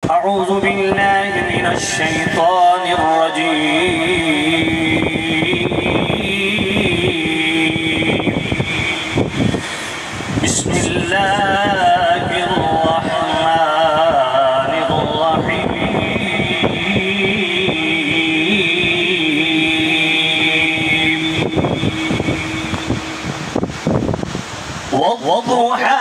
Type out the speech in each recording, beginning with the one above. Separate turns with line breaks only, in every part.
أعوذ بالله من الشيطان الرجيم. بسم الله الرحمن الرحيم. والضحى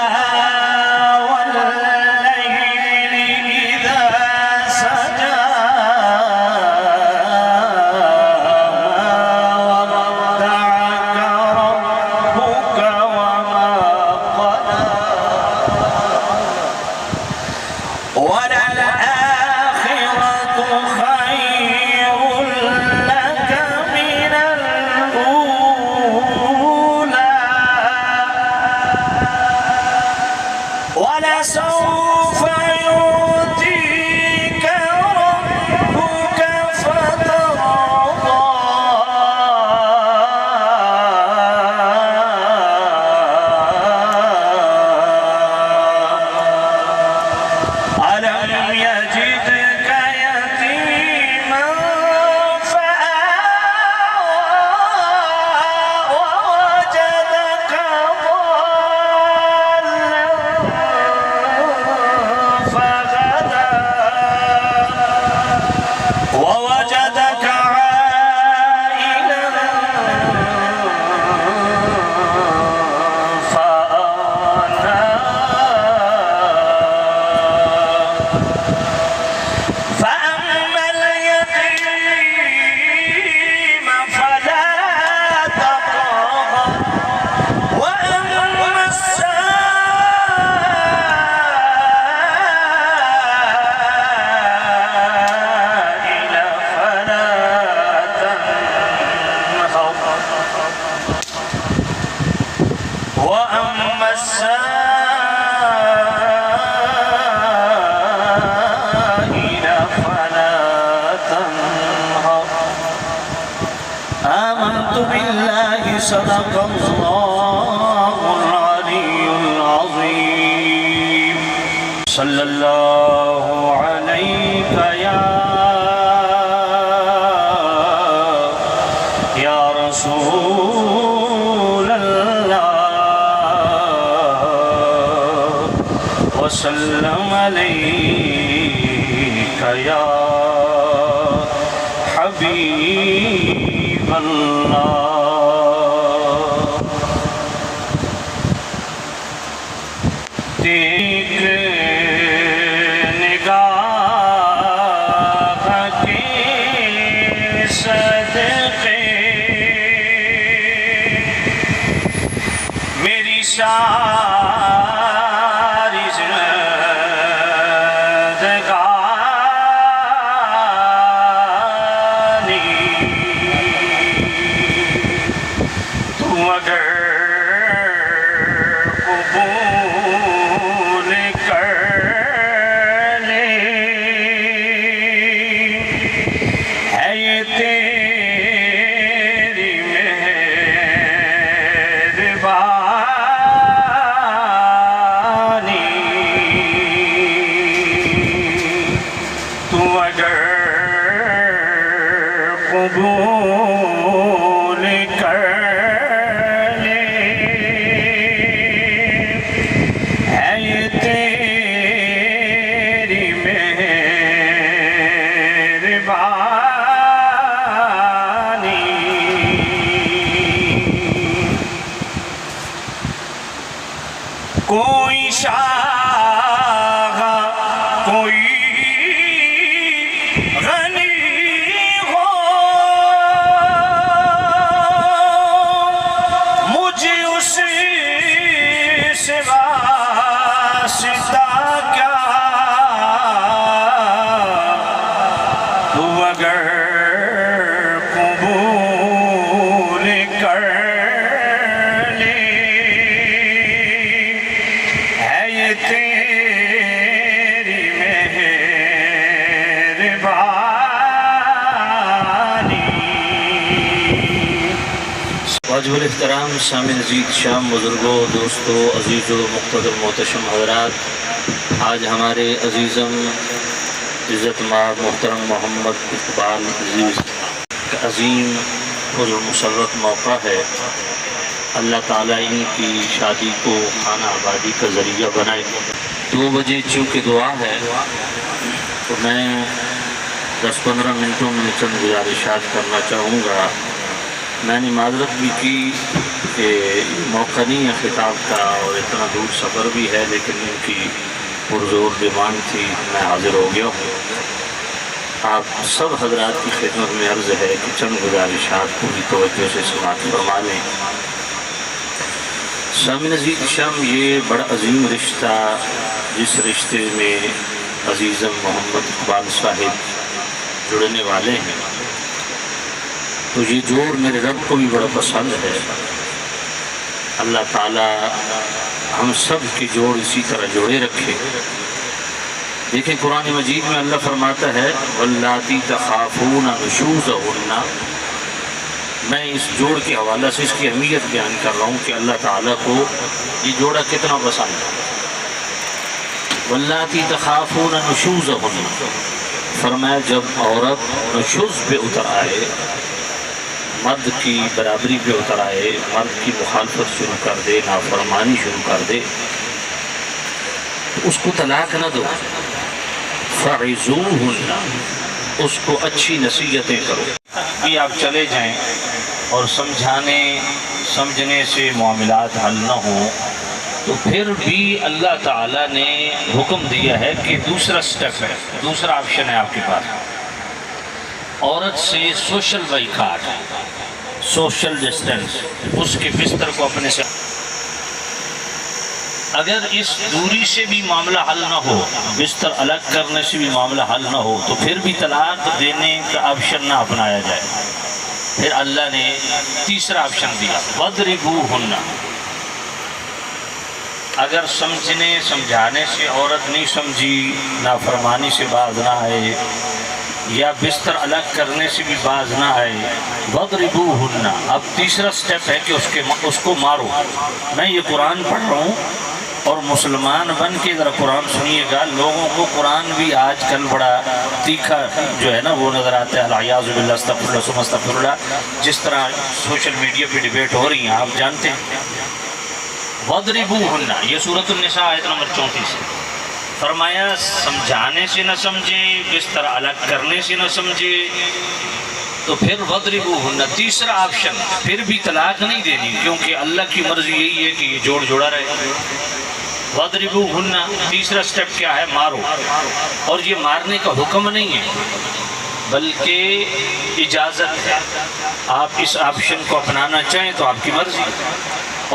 ولسوف يؤتيك ربك فترضى. ألم يجدك يتيما فآوى ووجدك ووجدك عائلا فأغنى. فأما اليتيم فلا تقهر وأما وأما السائل فلا تنهر. آمنت بالله صدق الله العلي العظيم. صلى الله عليك يا رسول وسلم عليك يا حبيب الله. دیکھ نگاہ کے صدقے میری ساری زندگانی تو اگر قبول کر لے ہے یہ تیری مہربانی. تو اگر قبول کر لے ہے یہ تیری مہربانی. کوئی شاہ کوئی غنی ہو مجھے اس سے واسطہ کیا. تو اگر قبول کر لے ہے یہ تیری مہربانی. واجب الاحترام سامع عزیز شام بزرگوں دوستوں عزیز و مقتدر محتشم حضرات، آج ہمارے عزیزم عزت مآب محترم محمد اقبال عزیز کا عظیم اور مسرت موقع ہے. اللہ تعالیٰ ان کی شادی کو خانہ آبادی کا ذریعہ بنائے. 2 بجے چونکہ دعا ہے تو میں 10-15 منٹوں میں چند گزارشات کرنا چاہوں گا. میں نے معذرت بھی کی کہ موقع نہیں ہے خطاب کا اور اتنا دور سفر بھی ہے، لیکن ان کی پرزور ڈیمانڈ تھی، میں حاضر ہو گیا ہوں. آپ سب حضرات کی خدمت میں عرض ہے کہ چند گزارشات پوری توجہ سے سماعت فرما لیں. سامعین عزیز شام، یہ بڑا عظیم رشتہ جس رشتے میں عزیزم محمد اقبال صاحب جڑنے والے ہیں، تو یہ جوڑ میرے رب کو بھی بڑا پسند ہے. اللہ تعالیٰ ہم سب کی جوڑ اسی طرح جوڑے رکھے. دیکھیں قرآن مجید میں اللہ فرماتا ہے وَاللَّاتِي تَخَافُونَ نُشُوزَهُنَّ. میں اس جوڑ کے حوالہ سے اس کی اہمیت بیان کر رہا ہوں کہ اللہ تعالیٰ کو یہ جوڑا کتنا پسند ہے. وَاللَّاتِي تَخَافُونَ نُشُوزَهُنَّ، فرمایا جب عورت نشوز پہ اتر آئے، مرد کی برابری پہ اتر آئے، مرد کی مخالفت شروع کر دے، نافرمانی شروع کر دے، اس کو طلاق نہ دو. فَعِزُوهُنَّ، اس کو اچھی نصیحتیں کرو. بھی آپ چلے جائیں اور سمجھنے سے معاملات حل نہ ہوں، تو پھر بھی اللہ تعالیٰ نے حکم دیا ہے کہ دوسرا سٹیپ ہے، دوسرا آپشن ہے آپ کے پاس. عورت سے سوشل بائیکاٹ، سوشل ڈسٹنس، اس کے بستر کو اپنے سے. اگر اس دوری سے بھی معاملہ حل نہ ہو، بستر الگ کرنے سے بھی معاملہ حل نہ ہو، تو پھر بھی طلاق دینے کا آپشن نہ اپنایا جائے. پھر اللہ نے تیسرا آپشن دیا وَاضْرِبُوهُنَّ. اگر سمجھانے سے عورت نہیں سمجھی، نافرمانی سے باز نہ آئے یا بستر الگ کرنے سے بھی باز نہ آئے، وَاضْرِبُوهُنَّ. اب تیسرا سٹیپ ہے کہ اس کو مارو. میں یہ قرآن پڑھ رہا ہوں اور مسلمان بن کے ذرا قرآن سنیے گا. لوگوں کو قرآن بھی آج کل بڑا تیکھا جو ہے نا وہ نظر آتا ہے. العیاذ باللہ، استغفر اللہ ثم استغفر اللہ. جس طرح سوشل میڈیا پہ ڈیبیٹ ہو رہی ہیں آپ جانتے ہیں. وَاضْرِبُوهُنَّ، یہ سورۃ النساء آیت نمبر 34 ہے. فرمایا سمجھانے سے نہ سمجھے، بستر الگ کرنے سے نہ سمجھے، تو پھر وَاضْرِبُوهُنَّ تیسرا آپشن. پھر بھی طلاق نہیں دینی، کیونکہ اللہ کی مرضی یہی ہے کہ یہ جوڑ جوڑا رہے. وَاضْرِبُوهُنَّ تیسرا سٹیپ کیا ہے؟ مارو. اور یہ مارنے کا حکم نہیں ہے بلکہ اجازت ہے. آپ اس آپشن کو اپنانا چاہیں تو آپ کی مرضی.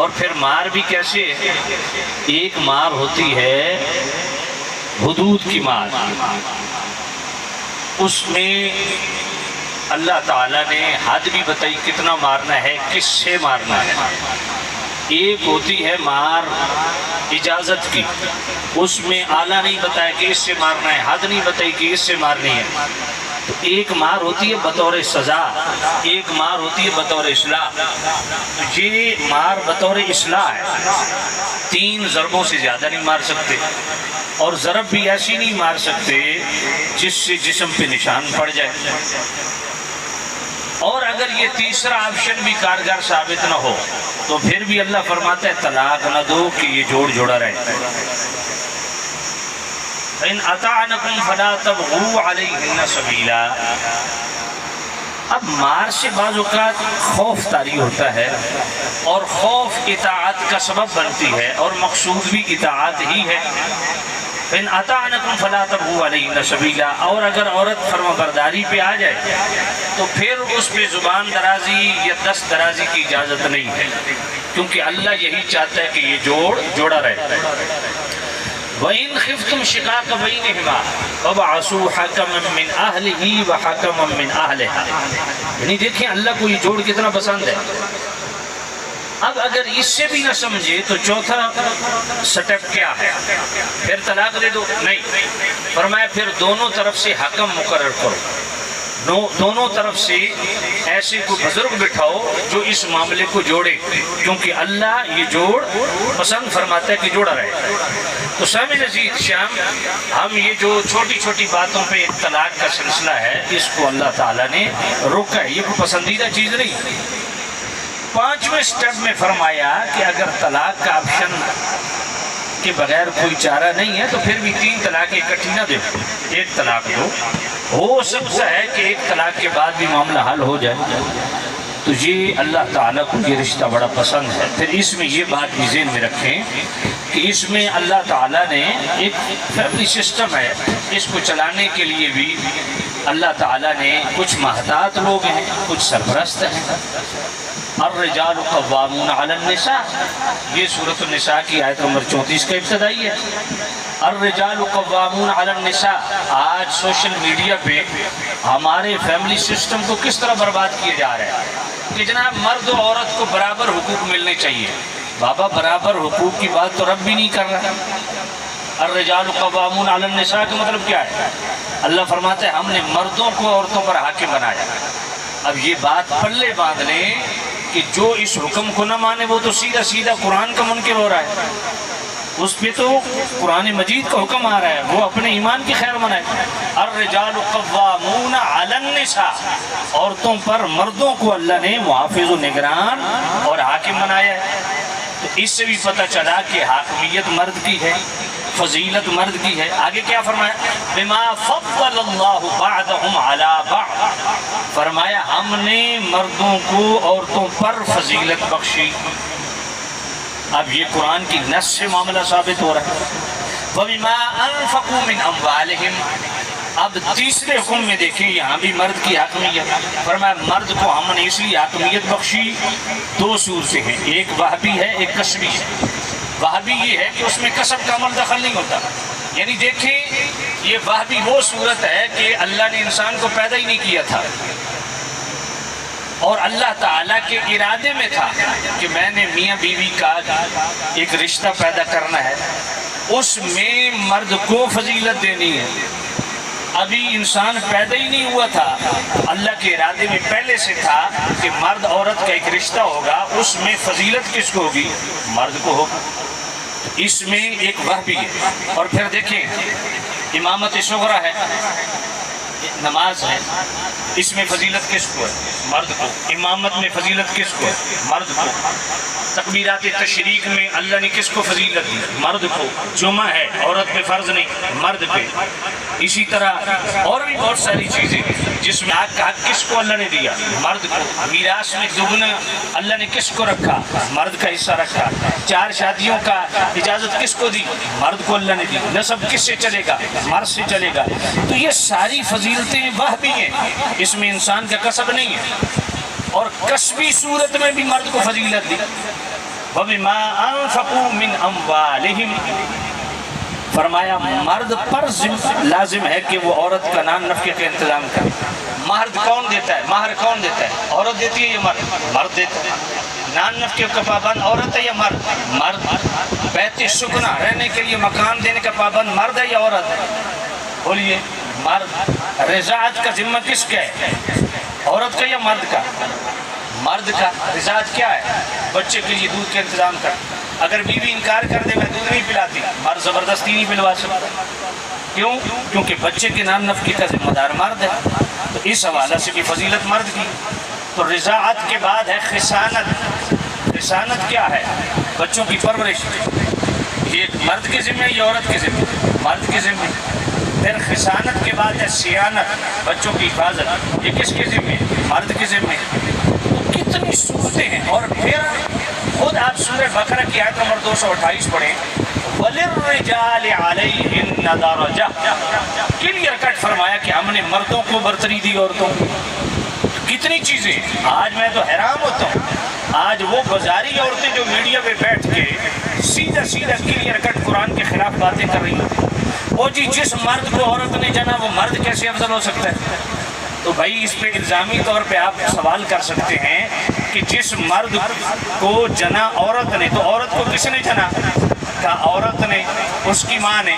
اور پھر مار بھی کیسے ہے؟ ایک مار ہوتی ہے حدود کی مار، اس میں اللہ تعالیٰ نے حد بھی بتائی کتنا مارنا ہے، کس سے مارنا ہے. ایک ہوتی ہے مار اجازت کی، اس میں اعلیٰ نہیں بتایا کہ اس سے مارنا ہے، حد نہیں بتائی کہ اس سے مارنی ہے. تو ایک مار ہوتی ہے بطور سزا، ایک مار ہوتی ہے بطور اصلاح. یہ مار بطور اصلاح ہے. 3 ضربوں سے زیادہ نہیں مار سکتے، اور ضرب بھی ایسی نہیں مار سکتے جس سے جسم پہ نشان پڑ جائے. اور اگر یہ تیسرا آپشن بھی کارگر ثابت نہ ہو تو پھر بھی اللہ فرماتا ہے طلاق نہ دو کہ یہ جوڑ جوڑا رہے. فَإِنْ أَطَعْنَكُمْ فَلَا تَبْغُوا عَلَيْهِنَّ سَبِيلًا. اب مار سے بعض اوقات خوف طاری ہوتا ہے، اور خوف اطاعت کا سبب بنتی ہے، اور مقصود بھی اطاعت ہی ہے. فَإِنْ أَطَعْنَكُمْ فَلَا تَبْغُوا عَلَيْهِنَّ سَبِيلًا. اور اگر عورت فرمانبرداری پہ آ جائے تو پھر اس پہ زبان درازی یا دست درازی کی اجازت نہیں ہے، کیونکہ اللہ یہی چاہتا ہے کہ یہ جوڑ جوڑا رہے. وَإِنْ خِفْتُمْ شِقَاقَ بَيْنِهِمَا فَابْعَثُوا حَكَمًا مِّنْ أَهْلِهِ وَحَكَمًا مِّنْ أَهْلِهَا. یعنی دیکھیں اللہ کو یہ جوڑ کتنا پسند ہے. اب اگر اس سے بھی نہ سمجھے تو چوتھا سٹیپ کیا ہے؟ پھر طلاق دے دو؟ نہیں، فرمایا پھر دونوں طرف سے حکم مقرر کرو. دونوں طرف سے ایسے کوئی بزرگ بٹھاؤ جو اس معاملے کو جوڑے، کیونکہ اللہ یہ جوڑ پسند فرماتا ہے کہ جوڑا رہے۔ تو سامعین عزیز شام، ہم یہ جو چھوٹی چھوٹی باتوں پہ طلاق کا سلسلہ ہے، اس کو اللہ تعالیٰ نے روکا ہے، یہ کوئی پسندیدہ چیز نہیں۔ 5ویں سٹیپ میں فرمایا کہ اگر طلاق کا آپشن کے بغیر کوئی چارہ نہیں ہے تو پھر بھی 3 طلاق اکٹھی نہ دو، 1 طلاق دو۔ ہو سکتا ہے کہ 1 طلاق کے بعد بھی معاملہ حل ہو جائے، تو یہ اللہ تعالیٰ کو یہ رشتہ بڑا پسند ہے۔ پھر اس میں یہ بات بھی ذہن میں رکھیں کہ اس میں اللہ تعالیٰ نے ایک فیملی سسٹم ہے، اس کو چلانے کے لیے بھی اللہ تعالیٰ نے کچھ محتاط لوگ ہیں، کچھ سرپرست ہیں۔ الرجال قوامون علی النساء، یہ سورۃ النساء کی آیت نمبر 34 کا ابتدائی ہے۔ الرجال قوامون علی النساء، آج سوشل میڈیا پہ ہمارے فیملی سسٹم کو کس طرح برباد کیا جا رہا ہے کہ جناب مرد و عورت کو برابر حقوق ملنے چاہیے۔ بابا برابر حقوق کی بات تو رب بھی نہیں کر رہا۔ الرجال قوامون علی النساء کا مطلب کیا ہے؟ اللہ فرماتا ہے ہم نے مردوں کو عورتوں پر حاکم بنایا۔ اب یہ بات پلے باندھ لیں کہ جو اس حکم کو نہ مانے وہ تو سیدھا سیدھا قرآن کا منکر ہو رہا ہے، اس پہ تو قرآن مجید کا حکم آ رہا ہے، وہ اپنے ایمان کی خیر منائے۔ الرجال قوامون علی النساء، عورتوں پر مردوں کو اللہ نے محافظ و نگران اور حاکم بنایا ہے۔ تو اس سے بھی پتہ چلا کہ حاکمیت مرد کی ہے، فضیلت مرد کی ہے۔ آگے کیا فرمایا؟ بما فضل اللہ بعضهم علی بعض، فرمایا ہم نے مردوں کو عورتوں پر فضیلت بخشی۔ اب یہ قرآن کی نص سے معاملہ ثابت ہو رہا ہے۔ وَبِمَا أَنفَقُوا مِنْ أَمْوَالِهِمْ، اب تیسرے حکم میں دیکھیں یہاں بھی مرد کی حاکمیت، فرمایا مرد کو ہم نے اس لیے حاکمیت بخشی، 2 صورتیں ہیں، ایک وہبی ہے، ایک کسبی ہے۔ وہبی یہ ہے کہ اس میں کسب کا عمل دخل نہیں ہوتا، یعنی دیکھیں یہ وہبی وہ صورت ہے کہ اللہ نے انسان کو پیدا ہی نہیں کیا تھا اور اللہ تعالیٰ کے ارادے میں تھا کہ میں نے میاں بیوی کا ایک رشتہ پیدا کرنا ہے، اس میں مرد کو فضیلت دینی ہے۔ ابھی انسان پیدا ہی نہیں ہوا تھا، اللہ کے ارادے میں پہلے سے تھا کہ مرد عورت کا ایک رشتہ ہوگا، اس میں فضیلت کس کو ہوگی؟ مرد کو ہوگا۔ اس میں ایک وہبی ہے۔ اور پھر دیکھیں امامت صغریٰ ہے، نماز ہے، اس میں فضیلت کس کو ہے؟ مرد کو۔ امامت میں فضیلت کس کو ہے؟ مرد کو۔ تکبیرات تشریق میں اللہ نے کس کو فضیلت دی؟ مرد کو۔ جمعہ ہے، عورت پہ فرض نہیں، مرد پہ۔ اسی طرح اور بھی بہت ساری چیزیں جس میں حق کس کو اللہ نے دیا؟ مرد کو۔ میراث میں دگنا اللہ نے کس کو رکھا؟ مرد کا حصہ رکھا۔ 4 شادیوں کا اجازت کس کو دی؟ مرد کو اللہ نے دی۔ نسب کس سے چلے گا؟ مرد سے چلے گا۔ تو یہ ساری فضیلتیں وہبی ہیں، اس میں انسان کا کسب نہیں ہے۔ اور کسبی صورت میں بھی مرد کو فضیلت دی۔ وَبِمَا أَنفَقُوا مِنْ أَمْوَالِهِمْ، فرمایا مرد پر لازم ہے کہ وہ عورت کا نان نفقے کا انتظام کرے۔ مہر کون دیتا ہے؟ مہر کون دیتا ہے؟ عورت دیتی ہے یا مرد؟ مرد دیتا ہے۔ نان نفقے کا پابند عورت ہے یا مرد؟ مرد۔ بیت سکنا رہنے کے لیے مکان دینے کا پابند مرد ہے یا عورت ہے؟ بولیے، مرد۔ رضاعت کا ذمہ کس کا ہے؟ عورت کا یا مرد کا؟ مرد کا۔ رضاعت کیا ہے؟ بچے کے لیے دودھ کا انتظام کر۔ اگر بیوی انکار کر دے میں دودھ نہیں پلاتی، مرد زبردستی نہیں پلوا سکتا۔ کیوں؟ کیونکہ بچے کے نان نفقے کا ذمہ دار مرد ہے، تو اس حوالے سے بھی فضیلت مرد کی۔ تو رضاعت کے بعد ہے خسانت۔ خسانت کیا ہے؟ بچوں کی پرورش۔ یہ مرد کے ذمہ یا عورت کے ذمہ؟ مرد کے ذمہ۔ پھر خسانت کے بعد ہے سیانت، بچوں کی حفاظت، یہ کس کے ذمہ؟ مرد کے ذمہ۔ تو کتنی صورتیں ہیں۔ اور پھر خود آپ سورہ بقرہ کی آیت نمبر 228 پڑھیں، وَلِلرِّجَالِ عَلَيْهِنَّ دَرَجَةٌ، کلیئر کٹ فرمایا کہ ہم نے مردوں کو برتری دی عورتوں کو۔ کتنی چیزیں، آج میں تو حیران ہوتا ہوں، آج وہ بازاری عورتیں جو میڈیا پہ بیٹھ کے سیدھا سیدھا کلیئر کٹ قرآن کے خلاف باتیں کر رہی ہیں۔ وہ جی جس مرد کو عورت نے جنا وہ مرد کیسے افضل ہو سکتا ہے؟ تو بھائی اس پہ الزامی طور پہ آپ سوال کر سکتے ہیں کہ جس مرد کو جنا عورت نے تو عورت کو کس نے جنا؟ کہا عورت نے، اس کی ماں نے،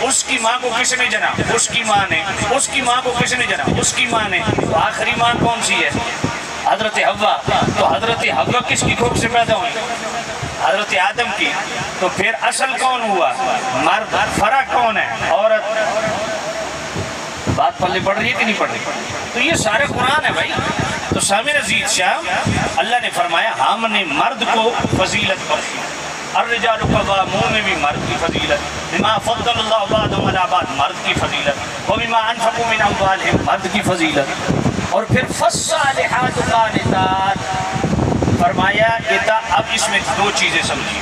اس کی ماں کو کس نے جنا؟ اس کی ماں نے، اس کی ماں کو کس نے جنا؟ اس کی ماں نے۔ تو آخری ماں کون سی ہے؟ حضرت حوا۔ تو حضرت حوا کس کی کوکھ سے پیدا ہوئی؟ حضرت آدم کی۔ تو پھر اصل کون ہوا؟ مرد۔ فرق کون ہے؟ عورت۔ بات پلے پڑھ رہی ہے کہ نہیں پڑھ رہی؟ تو یہ سارے قرآن ہے بھائی۔ تو سامعین عزیز شاہ، اللہ نے فرمایا ہم نے مرد کو فضیلت بخشی۔ الرجال قوامون میں بھی مرد کی فضیلت، بما فضل اللہ بعضهم علی بعض مرد کی فضیلت، وبما انفقوا من اموالهم مرد کی فضیلت۔ اور پھر فالصالحات قانتات، فرمایا اب اس میں دو چیزیں سمجھیے۔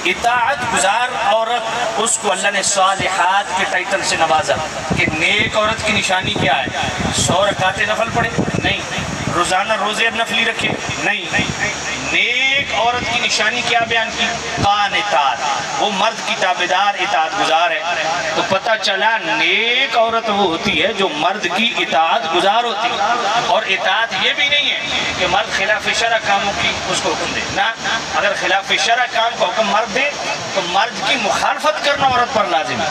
اطاعت گزار عورت، اس کو اللہ نے صالحات کے ٹائٹل سے نوازا کہ نیک عورت کی نشانی کیا ہے؟ 100 رکعت نفل پڑھے؟ نہیں۔ روزانہ روزے نفلی رکھے؟ نہیں۔ نیک عورت کی نشانی کیا بیان کی؟ قانتات، وہ مرد کی تابعدار اطاعت گزار ہے۔ تو پتہ چلا نیک عورت وہ ہوتی ہے جو مرد کی اطاعت گزار ہوتی ہے۔ اور اطاعت یہ بھی نہیں ہے کہ مرد خلاف شرع کاموں کی اس کو حکم دے، نہ، اگر خلاف شرع کام کا حکم مرد دے تو مرد کی مخالفت کرنا عورت پر لازم ہے،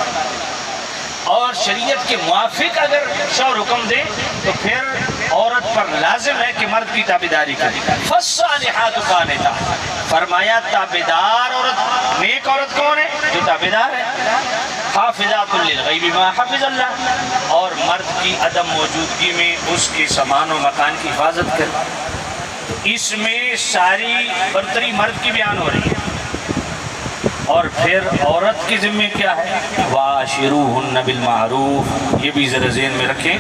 اور شریعت کے موافق اگر شوہر حکم دے تو پھر عورت پر لازم ہے کہ مرد کی تابعداری کرے۔ فالصالحات قانتات، فرمایا تابعدار عورت، نیک عورت کون ہے؟ جو تابعدار ہے۔ حافظات للغیب بما حفظ اللہ، اور مرد کی عدم موجودگی میں اس کے سامان و مکان کی حفاظت کرے۔ تو اس میں ساری برتری مرد کی بیان ہو رہی ہے۔ اور پھر عورت کے ذمہ کیا ہے؟ وَعَاشِرُوهُنَّ بِالْمَعْرُوفِ، یہ بھی ذرا ذہن میں رکھیں۔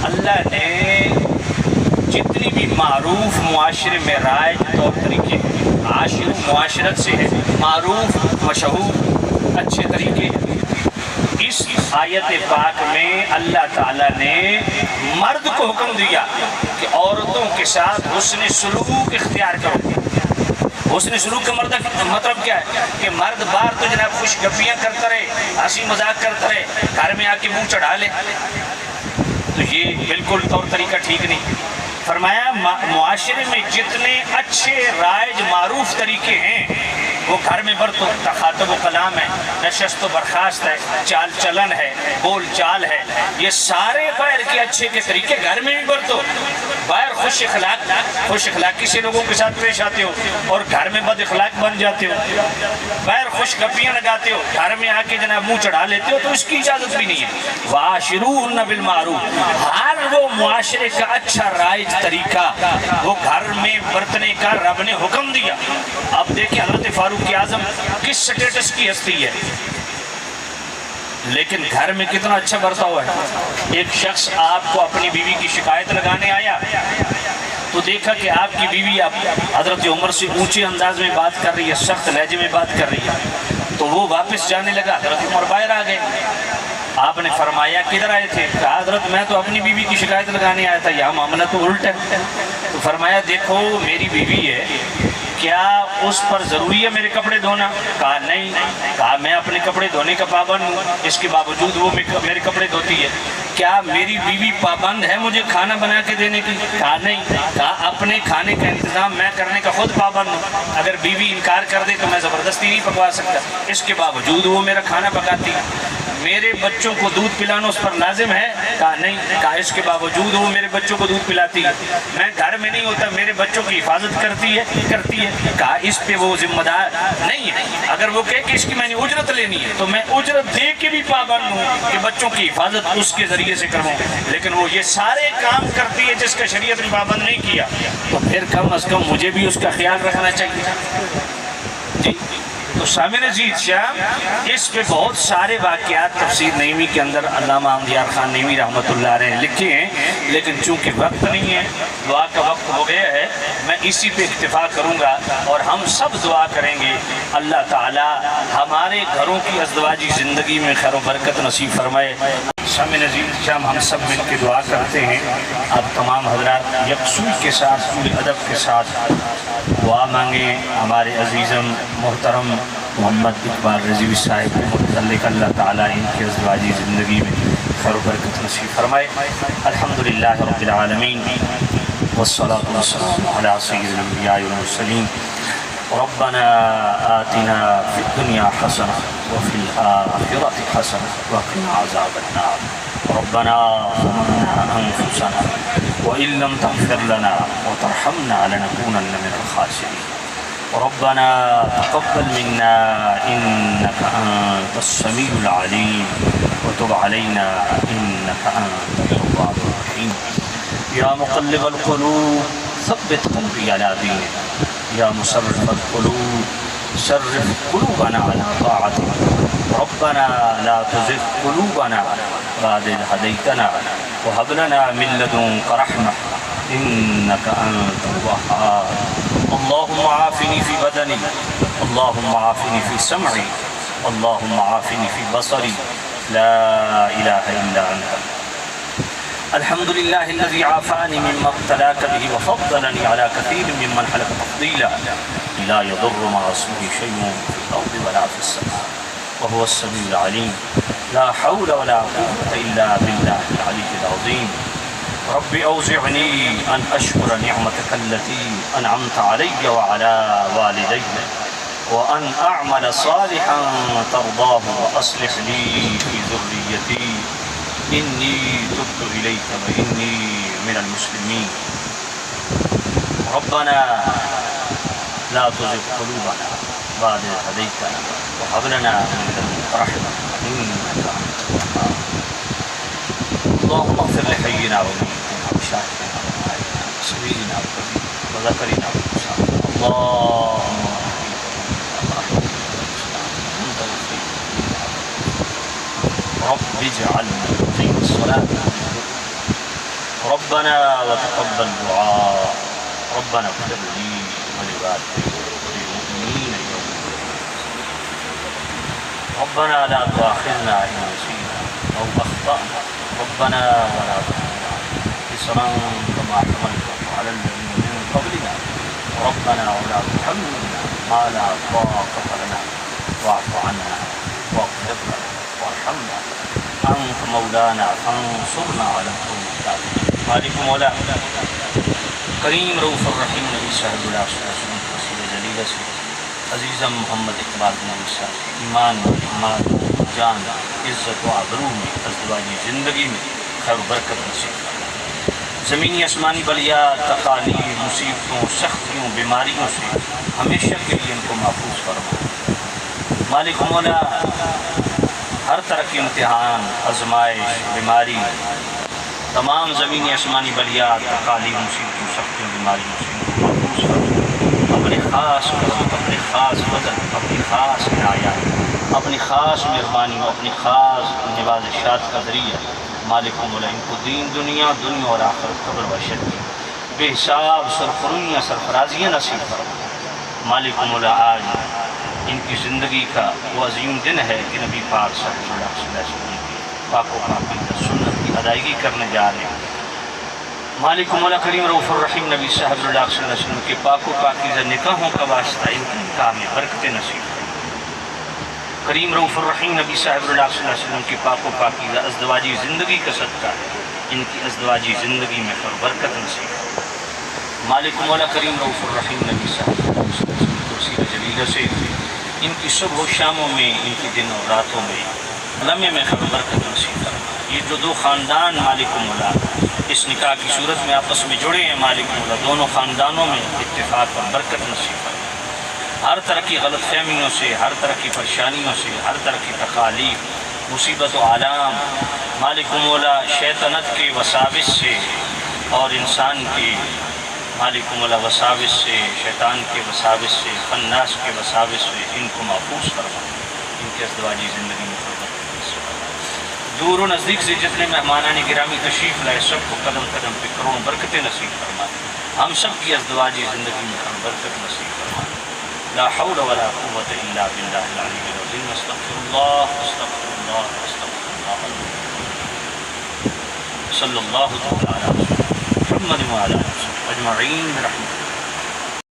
اللہ نے جتنی بھی معروف معاشرے میں رائج طور طریقے، عاشر معاشرت سے ہے، معروف مشہور اچھے طریقے، اس آیت پاک میں اللہ تعالیٰ نے مرد کو حکم دیا کہ عورتوں کے ساتھ حسن سلوک اختیار کرو۔ حسن سلوک کا مطلب کیا ہے؟ کہ مرد بار تو جناب خوش گپیاں کرتا رہے، ہنسی مذاق کرتا رہے، گھر میں آ کے منہ چڑھا لے، تو یہ بالکل طور طریقہ ٹھیک نہیں۔ فرمایا معاشرے میں جتنے اچھے رائج معروف طریقے ہیں وہ گھر میں برتو، تخاطب و کلام ہے، نشست و برخاست ہے، چال چلن ہے، بول چال ہے، یہ سارے باہر کے اچھے کے طریقے گھر میں بھی برتو۔ باہر خوش اخلاقی سے لوگوں کے ساتھ پیش آتے ہو اور گھر میں بد اخلاق بن جاتے ہو، باہر خوش گپیاں لگاتے ہو، گھر میں آ کے جناب منہ چڑھا لیتے ہو، تو اس کی اجازت بھی نہیں ہے۔ وَعَاشِرُوهُنَّ بِالْمَعْرُوفِ، ہر وہ معاشرے کا اچھا رائج طریقہ وہ گھر میں برتنے کا رب نے حکم دیا۔ اب دیکھیں حضرت فاروق اعظم کس سٹیٹس کی ہستی ہے، لیکن گھر میں کتنا اچھا برتا ہوا ہے۔ ایک شخص آپ کو اپنی بیوی کی شکایت لگانے آیا تو دیکھا کہ آپ کی بیوی حضرت عمر سے اونچے انداز میں بات کر رہی ہے، سخت لہجے میں بات کر رہی ہے، تو وہ واپس جانے لگا، حضرت عمر باہر آ گئے۔ آپ نے فرمایا کدھر آئے تھے؟ کہا حضرت میں تو اپنی بیوی کی شکایت لگانے آیا تھا، یہاں معاملہ تو الٹ ہے۔ تو فرمایا دیکھو میری بیوی ہے، کیا اس پر ضروری ہے میرے کپڑے دھونا؟ کہا نہیں۔ کہا میں اپنے کپڑے دھونے کا پابند ہوں، اس کے باوجود وہ میرے کپڑے دھوتی ہے۔ کیا میری بیوی پابند ہے مجھے کھانا بنا کے دینے کی؟ کہا نہیں۔ کہا اپنے کھانے کا انتظام میں کرنے کا خود پابند ہوں، اگر بیوی انکار کر دے تو میں زبردستی نہیں پکوا سکتا، اس کے باوجود وہ میرا کھانا پکاتی ہے۔ میرے بچوں کو دودھ پلانا اس پر لازم ہے؟ کہا نہیں۔ کہا اس کے باوجود وہ میرے بچوں کو دودھ پلاتی ہے، میں گھر میں نہیں ہوتا، میرے بچوں کی حفاظت کرتی ہے۔ کہا اس پہ وہ ذمہ دار نہیں ہے، اگر وہ کہے کہ اس کی میں نے اجرت لینی ہے تو میں اجرت دے کے بھی پابند ہوں کہ بچوں کی حفاظت اس کے ذریعے سے کروں، لیکن وہ یہ سارے کام کرتی ہے جس کا شریعت نے پابند نہیں کیا، تو پھر کم از کم مجھے بھی اس کا خیال رکھنا چاہیے۔ جی تو سامعین عزیز شاہ، اس پہ بہت سارے واقعات تفسیر نعیمی کے اندر علامہ احمدیار خان نعیمی رحمۃ اللہ علیہ نے لکھے ہیں، لیکن چونکہ وقت نہیں ہے، دعا کا وقت ہو گیا ہے، میں اسی پہ اکتفا کروں گا، اور ہم سب دعا کریں گے اللہ تعالی ہمارے گھروں کی ازدواجی زندگی میں خیر و برکت نصیب فرمائے۔ سامعین عزیز شام، ہم سب مل کے دعا کرتے ہیں، اب تمام حضرات یکسوئی کے ساتھ پورے ادب کے ساتھ دعا مانگیں ہمارے عزیزم محترم محمد اقبال رضوی صاحب کے متعلق، اللہ تعالیٰ ان کی ازدواجی زندگی میں خیر و برکت نصیب فرمائے۔ الحمدللہ رب العالمین والصلاة والسلام علی سید الانبیاء والمرسلین ربنا آتنا في الدنيا حسنة وفي الآخرة حسنة وقنا عذاب النار ربنا ظلمنا أنفسنا وإن لم تغفر لنا وترحمنا لنكونن من الخاسرين ربنا تقبل منا إنك أنت السميع العليم وتب علينا إنك أنت التواب الرحيم يا مقلب القلوب ثبت قلبي على دينك يا مصرف القلوب صرف قلوبنا على طاعتك ربنا لا تزغ قلوبنا بعد إذ هديتنا وهب لنا من لدنك رحمة إنك أنت الوهاب اللهم عافني في بدني اللهم عافني في سمعي اللهم عافني في بصري لا إله إلا أنت الحمد لله الذي عافاني مما ابتلاك به وفضلني على كثير ممن خلق تفضيلا لا يضر مع اسمه شيء في الأرض ولا في السماء وهو السميع العليم لا حول ولا قوة إلا بالله العلي العظيم رب أوزعني أن أشكر نعمتك التي أنعمت علي وعلى والدي وأن أعمل صالحا ترضاه وأصلح لي في ذريتي إني تبت إليك وإني من المسلمين ربنا لا تزغ قلوبنا بعد إذ هديتنا وهب لنا من لدنك رحمة إنك أنت الوهاب اللهم اغفر لحينا وميتنا وشاهدنا وصغيرنا وكبيرنا وذكرنا وأنثانا اللهم رب اجعلنا مقيم الصلاة ربنا وتقبل دعاء ربنا اغفر لي ولوالدي وللمؤمنين يوم ربنا لا تؤاخذنا إن نسينا أو أخطأنا ربنا ولا تحملنا إصرا كما حملته على الذين من قبلنا ربنا ولا تحملنا ما لا طاقة لنا واعف عنا واغفر لنا وارحمنا أنت مولانا فانصرنا على القوم الكافرين مالک مولا کریم رؤوف الرحیم نبی صاحب اللہ صلی اللہ علیہ وسلم کی وسیلہ جلیلہ سے عزیزم محمد اقبال بن علی صاحب ایمان مال جان عزت و آبرو میں ازدواجی زندگی میں خیر و برکت نصیب فرما زمینی آسمانی بلیات تکالیف مصیبتوں سختیوں بیماریوں سے ہمیشہ کے لیے ان کو محفوظ فرما مالک مولا ہر طرح کے امتحان آزمائش بیماری تمام زمینی آسمانی بلیات تکالیف مصیبتوں سختیوں بیماریوں سے ان کو محفوظ فرما اپنے خاص کرم اپنے خاص فضل اپنی خاص عنایات اپنی خاص مہربانی اپنی خاص نوازشات کا ذریعہ مالک مولا ان کو دین دنیا اور آخرت قبر و شر کی بے حساب سرخرویاں سرفرازیاں نصیب فرما مالک مولا آج ان کی زندگی کا وہ عظیم دن ہے کہ نبی پاک صلی اللہ علیہ وسلم کی پاک و پاکیزہ سنت کی ادائیگی کرنے جا رہے ہیں مالک مولا کریم رؤوف الرحیم نبی صاحب اللہ صلی اللہ علیہ وسلم کے پاک و پاکیزہ نکاحوں کا واسطہ ان کی نکاح میں برکتیں نصیب فرما کریم رؤوف الرحیم نبی صاحب اللہ صلی اللہ علیہ وسلم کی پاک و پاکیزہ ازدواجی زندگی کا صدقہ ان کی ازدواجی زندگی میں خیر برکت نصیب فرما مالک مولا کریم رؤوف الرحیم نبی صاحب اللہ علیہ وسلم کی وسیلہ جلیلہ سے ان کی صبح و شاموں میں ان کی دن اور راتوں میں لمحے میں خیر برکت نصیب فرما یہ جو دو خاندان مالک مولا اس نکاح کی صورت میں آپس میں جڑے ہیں مالک مولا دونوں خاندانوں میں اتفاق اور برکت نصیب فرما ہر طرح کی غلط فہمیوں سے ہر طرح کی پریشانیوں سے ہر طرح کی تکالیف مصیبت و آلام مالک مولا شیطنت کے وساوس سے اور انسان کے مالک مولا وساوس سے شیطان کے وساوس سے خناس کے وساوس سے ان کو محفوظ فرما ان کے ازدواجی زندگی میں دور و نزدیک سے جتنے مہمانان گرامی تشریف لائے سب کو قدم قدم پہ کروڑوں برکتیں نصیب فرما ہم سب کی ازدواجی زندگی میں برکت نصیب فرما لا حول ولا قوة الا بالله العلي العظيم استغفر الله استغفر الله استغفر الله صلى الله تعالى على محمد وعلى اله وصحبه اجمعين برحمته